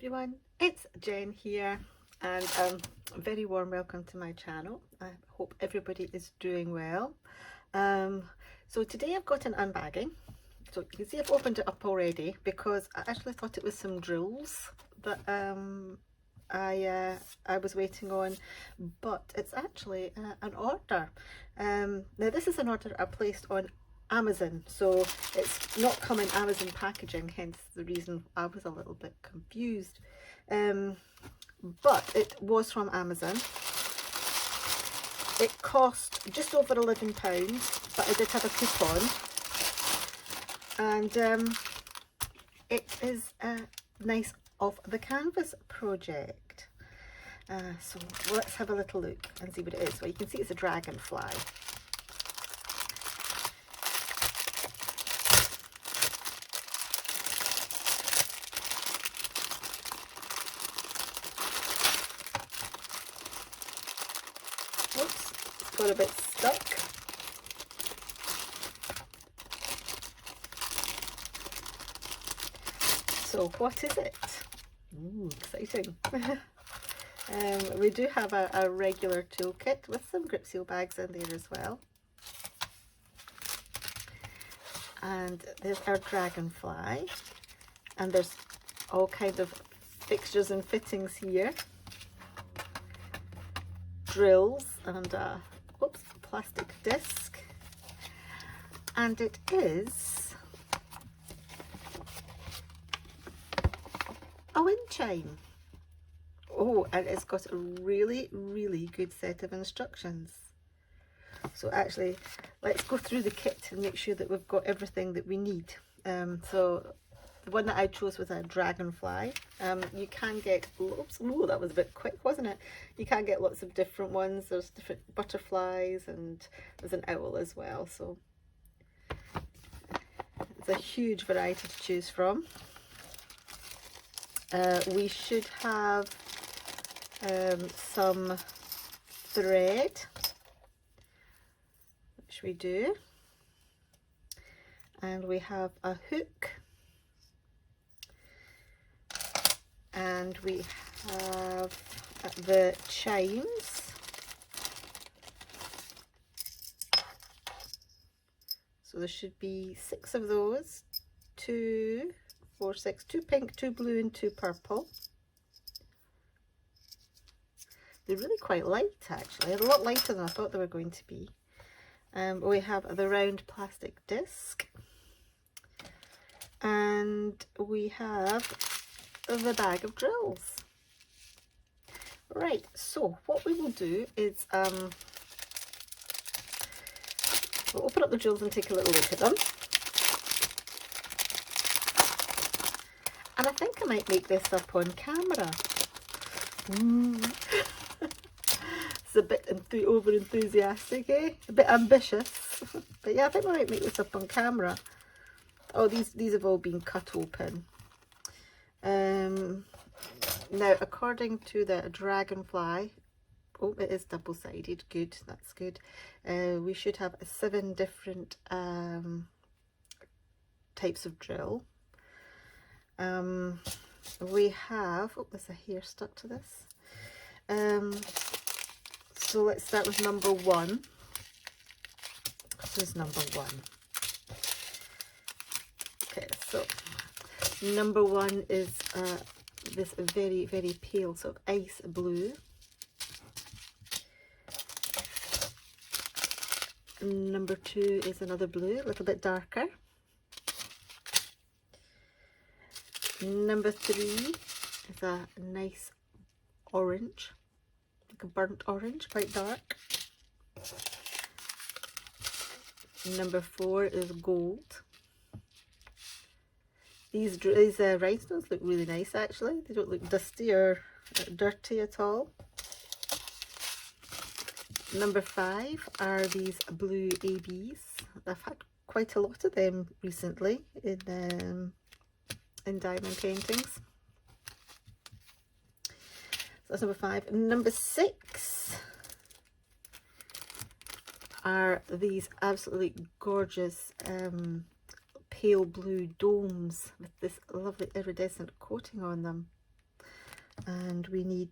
everyone, it's Jen here, and a very warm welcome to my channel. I hope everybody is doing well. So today I've got an unbagging. So you can see I've opened it up already because I actually thought it was some drills that I was waiting on, but it's actually an order. Now this is an order I placed on Amazon, so it's not come in Amazon packaging, hence the reason I was a little bit confused, but it was from Amazon. It cost just over £11, but I did have a coupon, and it is a nice off the canvas project. So let's have a little look and see what it is. Well, you can see it's a dragonfly. Oops, it's got a bit stuck. So what is it? Ooh, exciting. We do have a regular toolkit with some grip seal bags in there as well. And there's our dragonfly. And there's all kinds of fixtures and fittings here. Drills and a plastic disc. And it is a wind chime. Oh, and it's got a really good set of instructions. So actually, let's go through the kit and make sure that we've got everything that we need. So the one that I chose was a dragonfly. You can get lots. Oh, that was a bit quick, wasn't it? You can get lots of different ones. There's different butterflies, and there's an owl as well. So it's a huge variety to choose from. We should have some thread, which we do, and we have a hook, and we have the chimes. So there should be 6 of those, 2, 4, 6, 2 pink, 2 blue and 2 purple. They're really quite light actually, a lot lighter than I thought they were going to be. We have the round plastic disc, and we have the bag of drills. Right, so what we will do is we'll open up the drills and take a little look at them. And I think I might make this up on camera. It's a bit over enthusiastic, eh? A bit ambitious. But yeah, I think I might make this up on camera. Oh, these have all been cut open. Now, according to the dragonfly, oh, it is double-sided. Good, that's good. We should have 7 different types of drill. We have, oh, there's a hair stuck to this. So let's start with number 1. This is number 1. Okay, so number 1 is this very pale sort of ice blue. Number 2 is another blue, a little bit darker. Number 3 is a nice orange, like a burnt orange, quite dark. Number 4 is gold. These rhinestones look really nice actually. They don't look dusty or dirty at all. Number 5 are these blue ABs. I've had quite a lot of them recently in diamond paintings. So that's number 5. Number 6 are these absolutely gorgeous pale blue domes with this lovely iridescent coating on them. and we need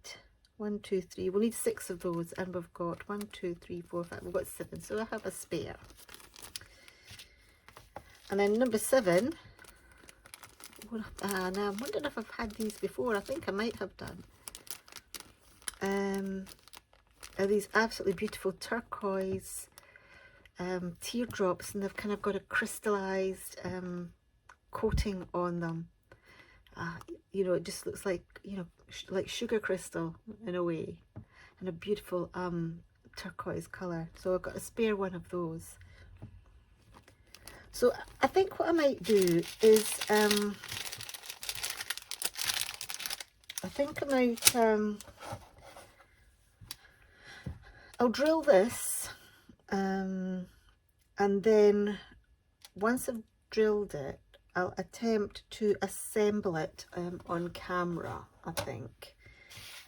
1, 2, 3. We'll need 6 of those, and we've got 1, 2, 3, 4, 5. We've got 7, so I have a spare. And then number 7. Now I'm wondering if I've had these before. I think I might have done. Are these absolutely beautiful turquoise teardrops, and they've kind of got a crystallized coating on them. You know, it just looks like, you know, like sugar crystal in a way, and a beautiful turquoise color. So I've got a spare one of those. So I think what I might do is I think I might I'll drill this, and then once I've drilled it, I'll attempt to assemble it on camera, I think.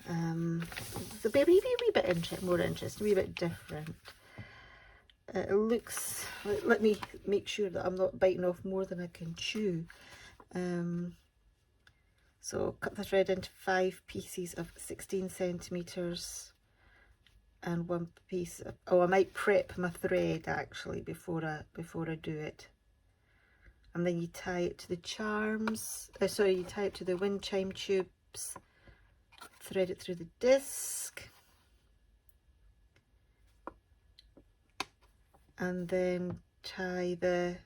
It'll be a wee bit more interesting, a wee bit different. It looks, let me make sure that I'm not biting off more than I can chew. So cut the thread into 5 pieces of 16 centimeters, and 1 piece of, oh, I might prep my thread actually before I do it. And then you tie it to the charms, sorry, you tie it to the wind chime tubes, thread it through the disc, and then tie the,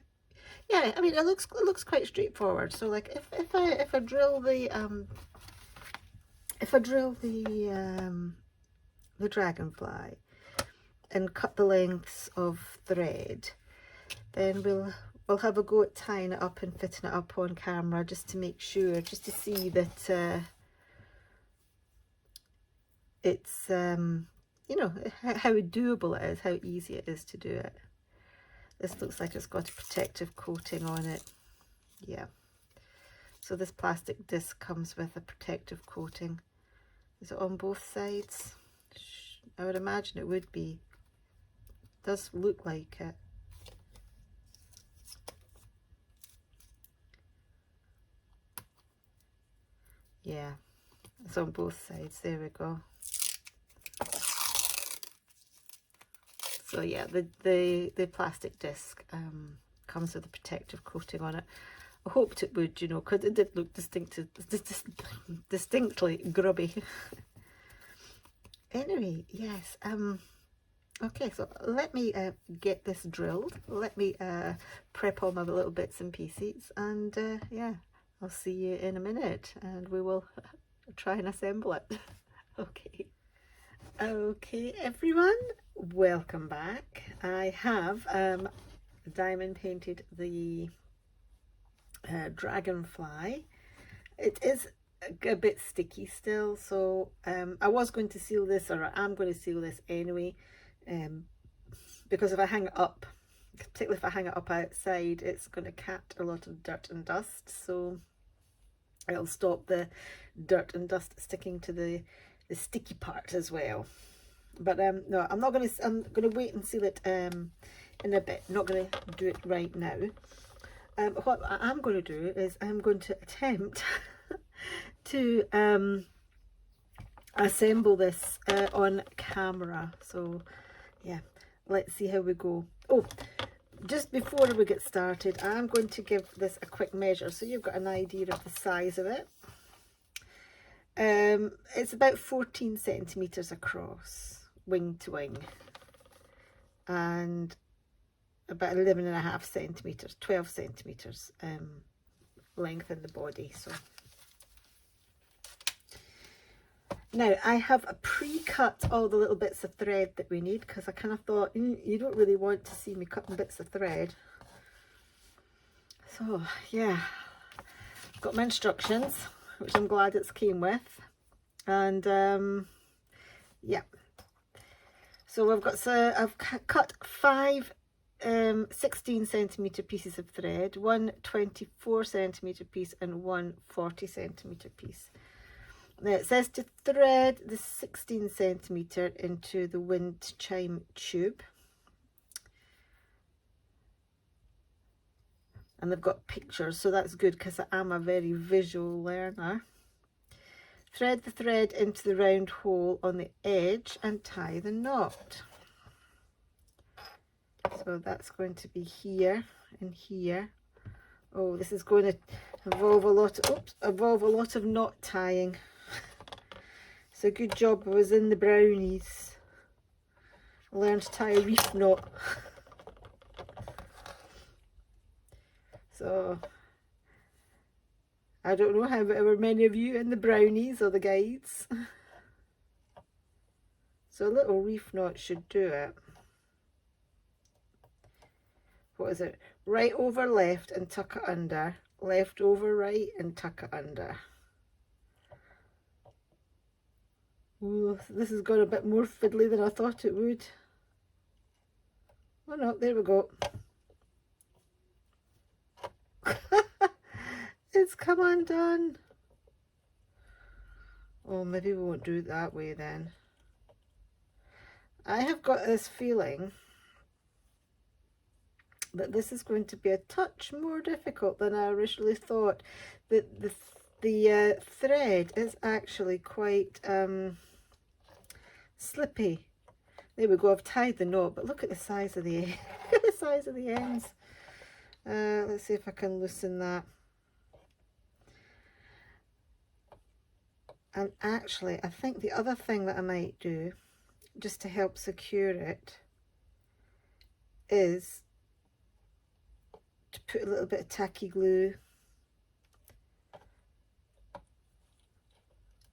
yeah, I mean, it looks quite straightforward. So like if I drill the dragonfly and cut the lengths of thread, then we'll have a go at tying it up and fitting it up on camera, just to make sure, just to see that it's you know, how doable it is, how easy it is to do it. This looks like it's got a protective coating on it. Yeah, so this plastic disc comes with a protective coating. Is it on both sides? I would imagine it would be. It does look like it. Yeah, it's on both sides. There we go. So yeah, the plastic disc comes with a protective coating on it. I hoped it would, you know, because it did look distinctly grubby. Anyway, yes. Okay, so let me get this drilled. Let me prep all my little bits and pieces, and yeah, I'll see you in a minute, and we will try and assemble it. Okay, everyone, welcome back. I have diamond painted the dragonfly. It is a bit sticky still, so I was going to seal this, or I'm going to seal this anyway, because if I hang it up, particularly if I hang it up outside, it's going to catch a lot of dirt and dust, so it'll stop the dirt and dust sticking to the sticky part as well. But no, I'm going to wait and seal it in a bit. Not going to do it right now. What I'm going to do is I'm going to attempt to assemble this on camera. So yeah, let's see how we go. Oh, just before we get started, I'm going to give this a quick measure so you've got an idea of the size of it. It's about 14 centimeters across, wing to wing, and about 11.5 centimeters, 12 centimeters length in the body. So now I have pre-cut all the little bits of thread that we need, because I kind of thought you don't really want to see me cutting bits of thread. So yeah, I've got my instructions, which I'm glad it's came with, and yeah, so we've got, so I've cut 5 16 centimeter pieces of thread, 1 24 centimeter piece, and 1 40 centimeter piece. Now it says to thread the 16 centimeter into the wind chime tube, and they've got pictures, so that's good because I am a very visual learner. Thread the thread into the round hole on the edge and tie the knot. So that's going to be here and here. Oh, this is going to involve a lot of knot tying. It's a good job I was in the brownies. I learned to tie a reef knot. So I don't know how many of you in the brownies or the guides. So a little reef knot should do it. What is it? Right over left and tuck it under. Left over right and tuck it under. Ooh, this has got a bit more fiddly than I thought it would. Oh no, there we go. It's come undone. Oh, maybe we won't do it that way then. I have got this feeling that this is going to be a touch more difficult than I originally thought. The thread is actually quite slippy. There we go, I've tied the knot, but look at the size of the look at the size of the ends. Let's see if I can loosen that. And actually, I think the other thing that I might do, just to help secure it, is to put a little bit of tacky glue.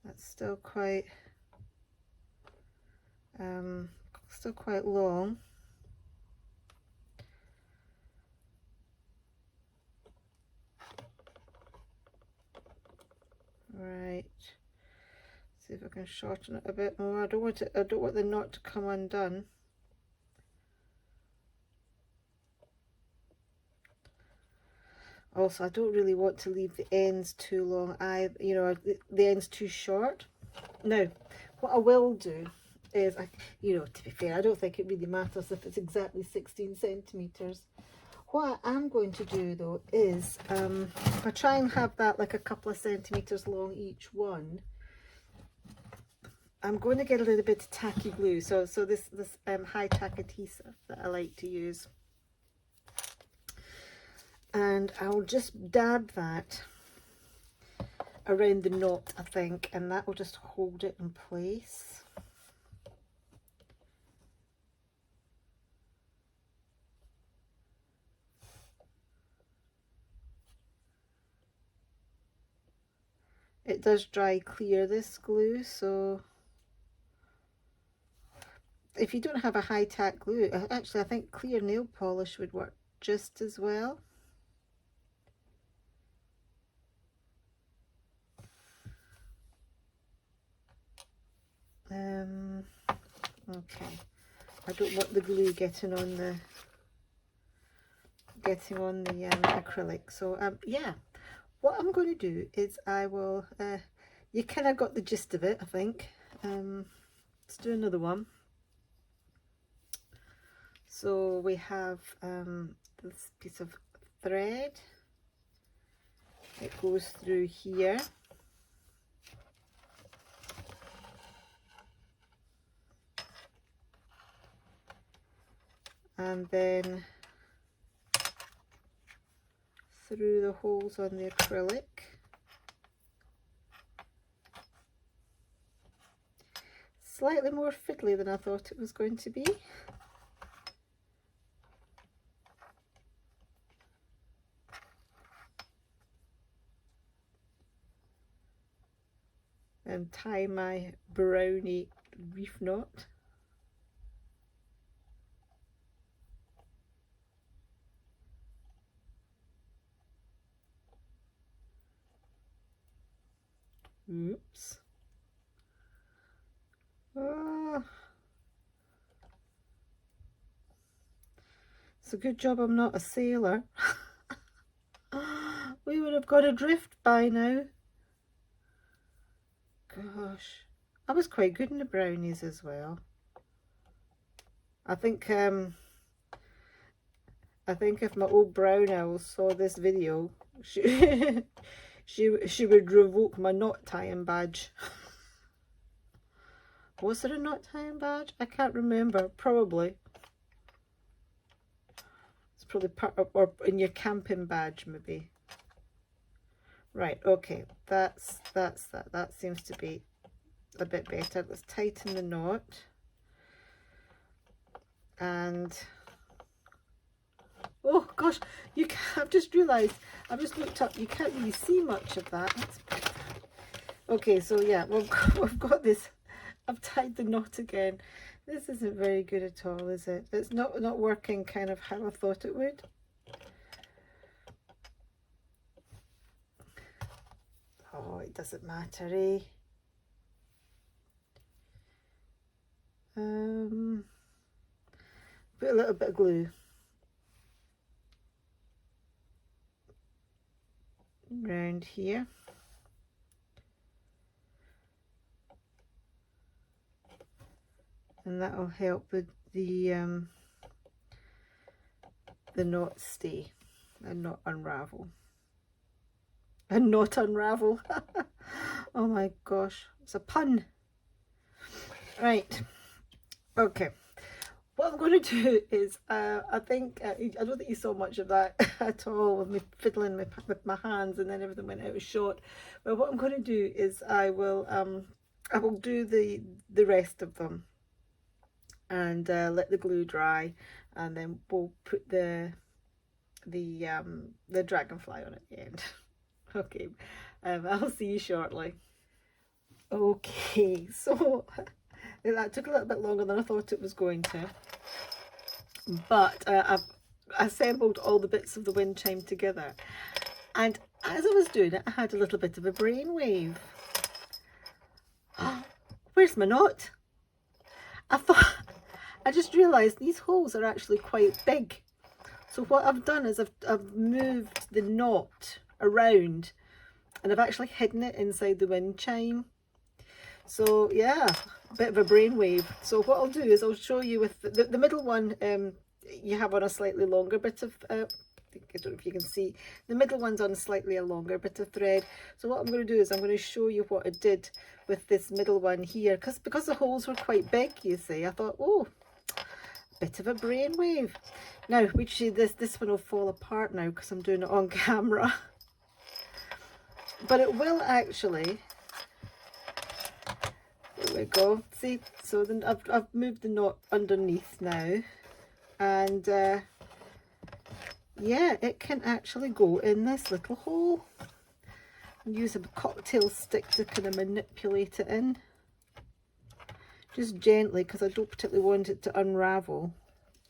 That's still quite long. Right. See if I can shorten it a bit more. I don't want the knot to come undone. Also, I don't really want to leave the ends too long. The ends too short. Now, what I will do is, to be fair, I don't think it really matters if it's exactly 16 centimetres. What I am going to do though is, if I try and have that like a couple of centimetres long each one, I'm going to get a little bit of tacky glue. So this high tack adhesive that I like to use. And I'll just dab that around the knot, I think, and that will just hold it in place. It does dry clear, this glue, so if you don't have a high tack glue, actually I think clear nail polish would work just as well. Okay, I don't want the glue getting on the acrylic. So yeah, what I'm going to do is I will. You kind of got the gist of it, I think. Let's do another one. So we have this piece of thread. It goes through here. And then through the holes on the acrylic. Slightly more fiddly than I thought it was going to be. And tie my brownie reef knot. Oops. Oh. It's a good job I'm not a sailor. We would have got adrift by now. Gosh, I was quite good in the brownies as well. I think if my old brown owl saw this video, she would revoke my knot tying badge. Was there a knot tying badge? I can't remember. Probably. It's probably part of, or in your camping badge maybe. Right, okay, that's that. That seems to be a bit better. Let's tighten the knot. And oh gosh, you can, I've just realised, I've just looked up, you can't really see much of that. Okay, so yeah, we've got this. I've tied the knot again. This isn't very good at all, is it? It's not working kind of how I thought it would. Oh, it doesn't matter, eh? Put a little bit of glue. Around here. And that'll help with the knot stay and not unravel. And not unravel. Oh my gosh, it's a pun. Right, okay. What I'm going to do is, I think, I don't think you saw much of that at all, with me fiddling with my hands and then everything went out of shot. But what I'm going to do is I will do the rest of them and let the glue dry, and then we'll put the dragonfly on at the end. Okay, I'll see you shortly. Okay, so that took a little bit longer than I thought it was going to, but I've assembled all the bits of the wind chime together, and as I was doing it I had a little bit of a brainwave. Where's my knot? I just realised these holes are actually quite big, so what I've done is I've moved the knot around and I've actually hidden it inside the wind chime. So yeah, a bit of a brainwave. So what I'll do is I'll show you with the middle one. You have on a slightly longer bit of I don't know if you can see, the middle one's on slightly a longer bit of thread. So what I'm going to do is I'm going to show you what I did with this middle one here, because the holes were quite big, you see. I thought, oh, bit of a brainwave. Now, which this one will fall apart now because I'm doing it on camera. But it will actually. There we go. See, so then I've moved the knot underneath now, and yeah, it can actually go in this little hole. And use a cocktail stick to kind of manipulate it in, just gently, because I don't particularly want it to unravel.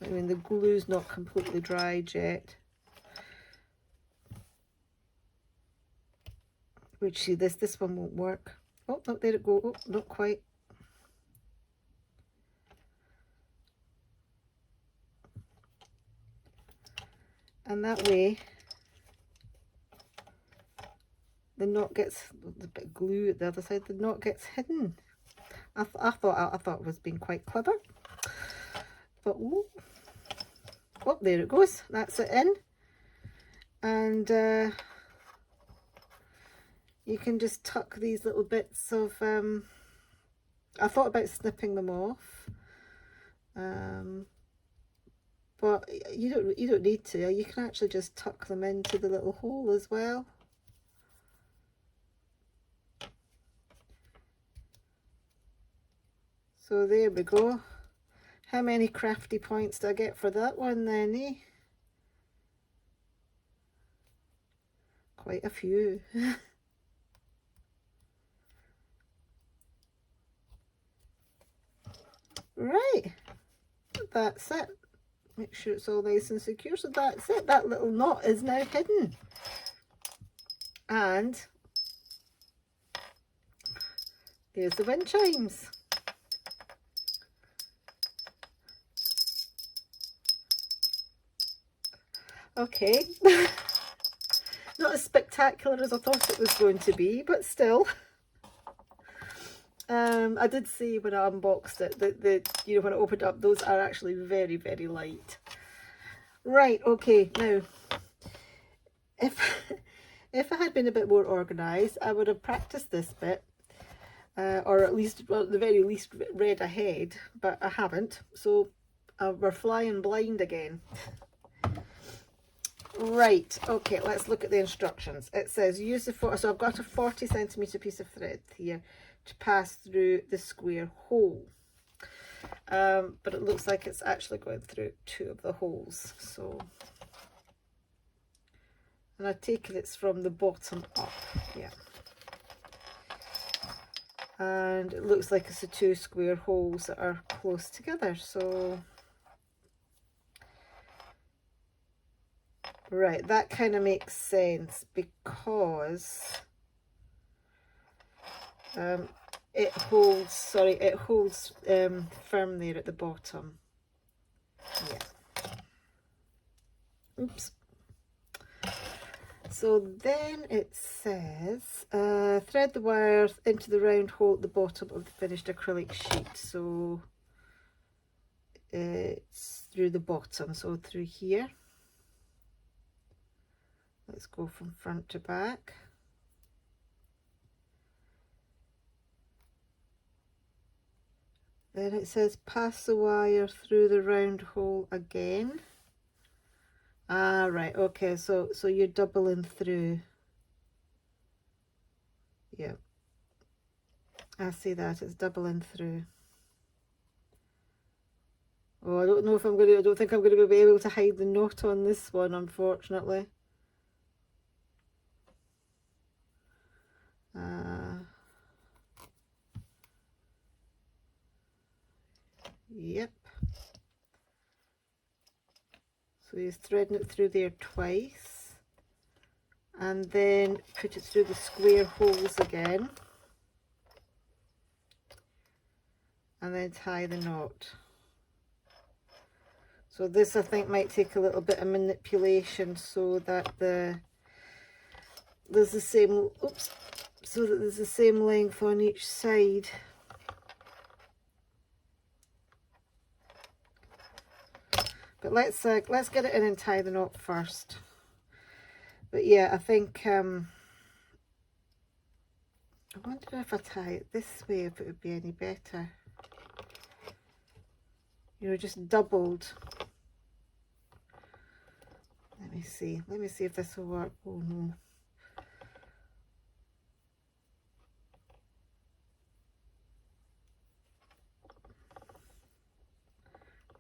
I mean, the glue's not completely dried yet. Which, see, this one won't work. Oh, no, there it goes. Oh, not quite. And that way, the knot gets, the bit of glue at the other side, the knot gets hidden. I thought it was being quite clever. But, oh, there it goes. That's it in. And you can just tuck these little bits of, I thought about snipping them off, but you don't need to. You can actually just tuck them into the little hole as well. So there we go. How many crafty points do I get for that one then, eh? Quite a few. Right, that's it. Make sure it's all nice and secure. So that's it. That little knot is now hidden. And there's the wind chimes. Okay. Not as spectacular as I thought it was going to be, but still. I did see when I unboxed it that you know, when I opened up, those are actually very, very light. Right, okay, now If I had been a bit more organised, I would have practiced this bit, or at least, well, at the very least, read ahead, but I haven't, so we're flying blind again. Right, okay, let's look at the instructions. It says use the, so I've got a 40cm piece of thread here to pass through the square hole. But it looks like it's actually going through 2 of the holes, so, and I take it it's from the bottom up, yeah. And it looks like it's the 2 square holes that are close together, so right, that kind of makes sense because it holds, sorry, it holds firm there at the bottom. Yeah. Oops. So then it says, thread the wire into the round hole at the bottom of the finished acrylic sheet. So it's through the bottom, so through here. Let's go from front to back. Then it says pass the wire through the round hole again. Ah, right, okay, so you're doubling through. Yeah, I see that, it's doubling through. Oh, I don't know if I don't think I'm going to be able to hide the knot on this one, unfortunately. Yep. So you're threading it through there twice, and then put it through the square holes again, and then tie the knot. So this, I think, might take a little bit of manipulation so that there's the same, oops, so that there's the same length on each side. But let's get it in and tie the knot first. But yeah, I think I wonder if I tie it this way, if it would be any better. You know, just doubled. Let me see if this will work. Oh no.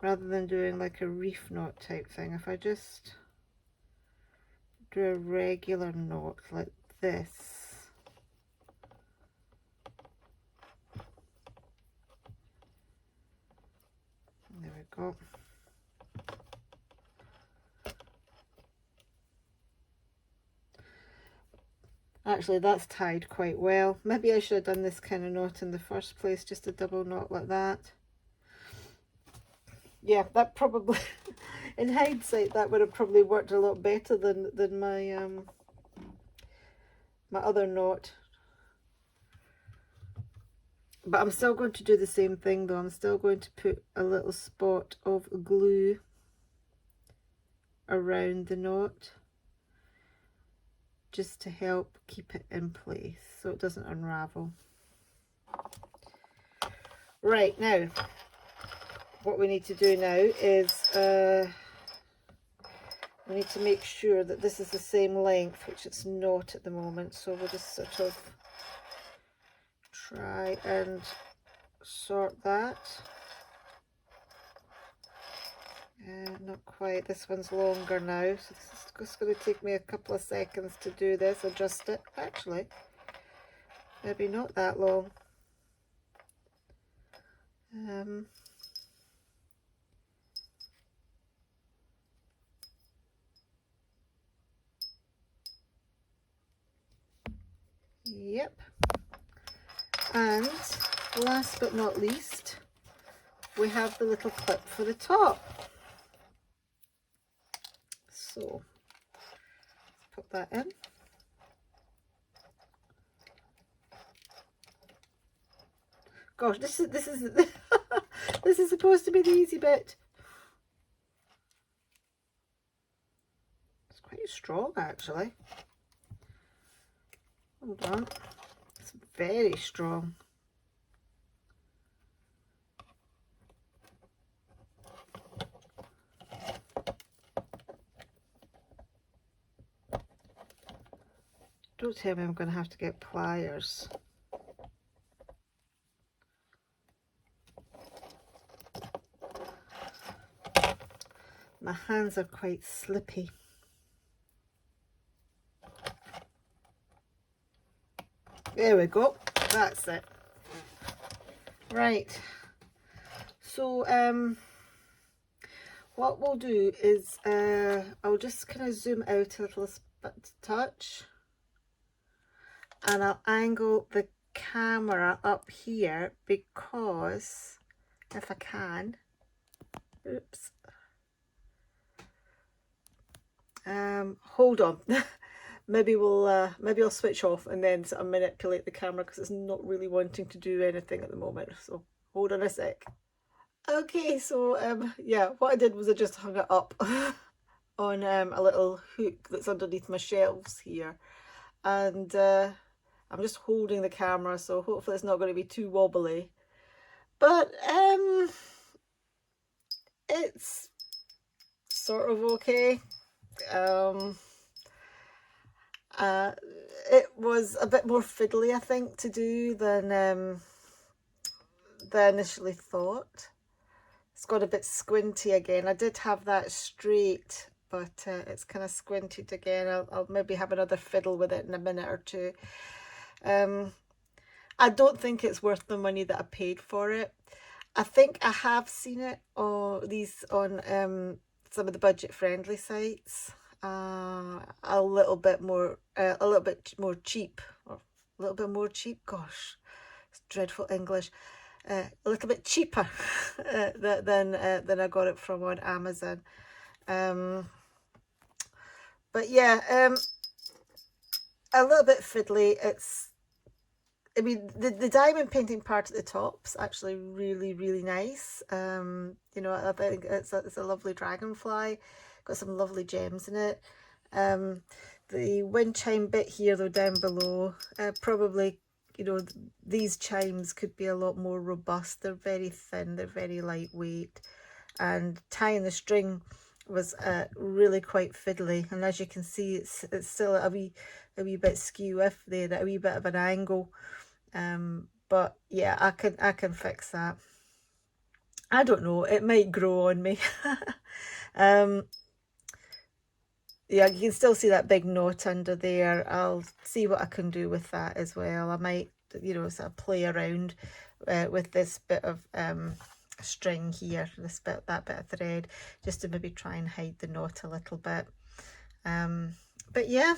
Rather than doing like a reef knot type thing, if I just do a regular knot like this. There we go. Actually, that's tied quite well. Maybe I should have done this kind of knot in the first place, just a double knot like that. Yeah, that probably, in hindsight, that would have probably worked a lot better than my my other knot. But I'm still going to do the same thing though. I'm still going to put a little spot of glue around the knot, just to help keep it in place so it doesn't unravel. Right, now what we need to do now is we need to make sure that this is the same length, which it's not at the moment, so we'll just sort of try and sort that. Not quite, this one's longer now, so this is just going to take me a couple of seconds to do this, adjust it. Actually, maybe not that long. Yep. And last but not least, we have the little clip for the top. So put that in. Gosh, this is this is supposed to be the easy bit. It's quite strong actually. Hold on. It's very strong. Don't tell me I'm going to have to get pliers. My hands are quite slippy. There we go. That's it. Right. So, what we'll do is I'll just kind of zoom out a little touch, and I'll angle the camera up here because if I can, oops, hold on. Maybe I'll switch off and then sort of manipulate the camera because it's not really wanting to do anything at the moment. So hold on a sec. Okay, so yeah, what I did was I just hung it up on a little hook that's underneath my shelves here, and I'm just holding the camera, so hopefully it's not going to be too wobbly. But it's sort of okay. It was a bit more fiddly, I think, to do than I initially thought. It's got a bit squinty again. I did have that straight, but it's kind of squinted again. I'll maybe have another fiddle with it in a minute or two. I don't think it's worth the money that I paid for it. I think I have seen it on some of the budget-friendly sites. A little bit more cheap, or a little bit more cheap. Gosh, it's dreadful English. A little bit cheaper than I got it from on Amazon. But yeah, a little bit fiddly. I mean, the diamond painting part at the top's actually really, really nice. You know, I think it's a lovely dragonfly. Got some lovely gems in it. The wind chime bit here, though, down below, probably, you know, these chimes could be a lot more robust. They're very thin, they're very lightweight, and tying the string was really quite fiddly. And as you can see, it's still a wee bit skew if there, a wee bit of an angle. But yeah, I can fix that. I don't know, it might grow on me. Yeah, you can still see that big knot under there. I'll see what I can do with that as well. I might, you know, sort of play around with this bit of string here, that bit of thread, just to maybe try and hide the knot a little bit. But yeah,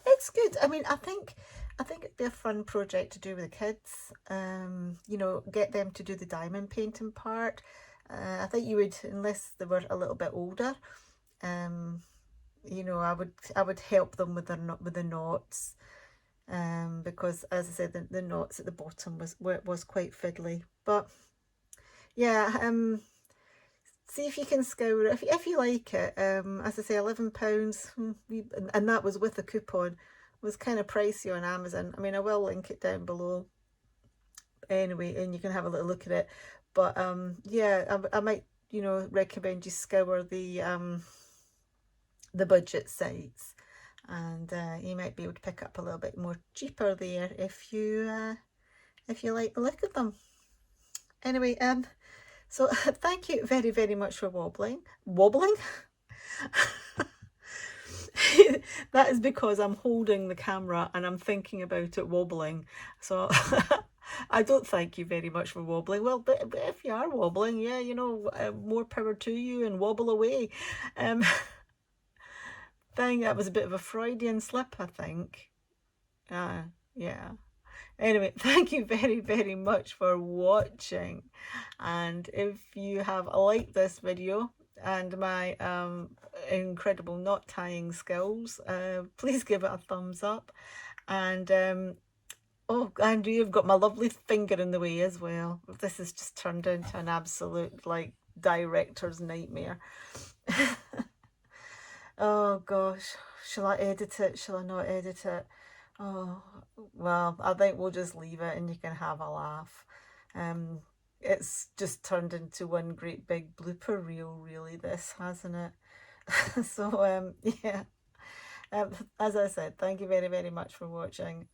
it's good. I mean, I think it'd be a fun project to do with the kids. You know, get them to do the diamond painting part. I think you would, unless they were a little bit older. You know, I would help them with the knots, because as I said, the knots at the bottom was quite fiddly. But yeah, see if you can scour it if you like it. As I say, £11, and that was with a coupon. It was kind of pricey on Amazon. I mean, I will link it down below anyway, and you can have a little look at it. But yeah, I might, you know, recommend you scour the budget sites, and you might be able to pick up a little bit more cheaper there if you like the look of them. Anyway, so thank you very, very much for wobbling. That is because I'm holding the camera and I'm thinking about it wobbling. So I don't thank you very much for wobbling. Well, but if you are wobbling, yeah, you know, more power to you, and wobble away. That was a bit of a Freudian slip, I think. Yeah. Anyway, thank you very, very much for watching. And if you have liked this video and my incredible knot tying skills, please give it a thumbs up. And oh, and you've got my lovely finger in the way as well. This has just turned into an absolute, like, director's nightmare. Oh gosh, shall I edit it? Shall I not edit it? Oh, well, I think we'll just leave it and you can have a laugh. Um, it's just turned into one great big blooper reel, really, this, hasn't it? So, yeah. Um, as I said, thank you very, very much for watching.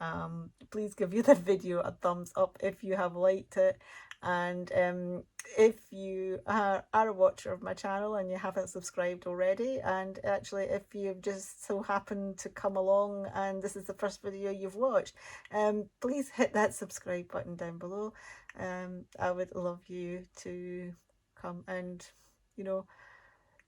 Please give you the video a thumbs up if you have liked it. And if you are a watcher of my channel and you haven't subscribed already, and actually if you've just so happened to come along and this is the first video you've watched, please hit that subscribe button down below. I would love you to come and, you know,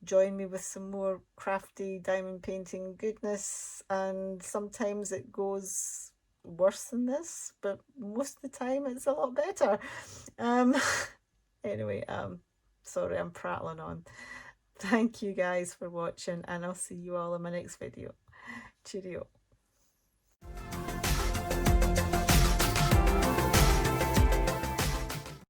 join me with some more crafty diamond painting goodness, and sometimes it goes worse than this, but most of the time it's a lot better. um anyway, sorry, I'm prattling on. Thank you guys for watching, and I'll see you all in my next video. Cheerio.